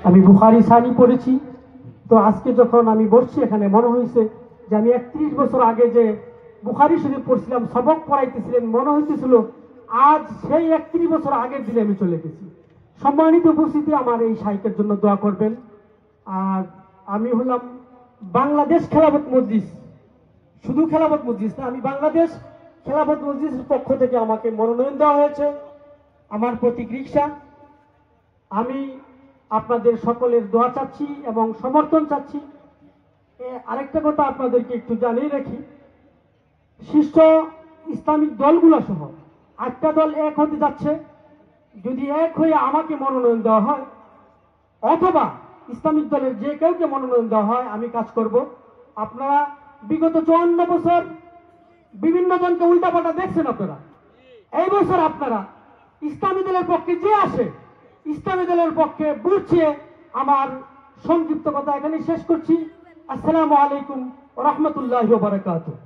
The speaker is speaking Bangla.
আমি বুখারী সানি পড়েছি। তো আজকে যখন আমি বসছি এখানে মনে হয়েছে যে আমি 31 বছর আগে যে বুখারী শরীফ পড়ছিলাম, সবক পড়াইতেছিলেন, মনে হইতেছিল আজ সেই 31 বছর আগের দিনে আমি চলে গেছি। সম্মানিত উপস্থিতি, আমার এই শাইখের জন্য দোয়া করবেন। আর আমি হলাম বাংলাদেশ খেলাফত মজলিস, শুধু খেলাফত মজলিস না, আমি বাংলাদেশ খেলাফত মজলিসের পক্ষ থেকে আমাকে মনোনয়ন দেওয়া হয়েছে। আমার প্রতীক রিকশা। আমি আপনাদের সকলের দোয়া চাচ্ছি এবং সমর্থন চাচ্ছি। আরেকটা কথা আপনাদেরকে একটু জানিয়ে রাখি, শীর্ষ ইসলামিক দলগুলো সহ 8টা দল এক হতে যাচ্ছে। যদি এক হয়ে আমাকে মনোনয়ন দেওয়া হয় অথবা ইসলামিক দলের যে কেউকে মনোনয়ন দেওয়া হয়, আমি কাজ করব। আপনারা বিগত 54 বছর বিভিন্ন জনকে উল্টাপাল্টা দেখছেন। আপনারা এই বছর আপনারা ইসলামী দলের পক্ষে যে আসে, ইসলামী দলের পক্ষে বুঝিয়ে আমার সংক্ষিপ্ত কথা এখানে শেষ করছি। আসসালামু আলাইকুম ওয়া রাহমাতুল্লাহি ওয়া বারাকাতুহু।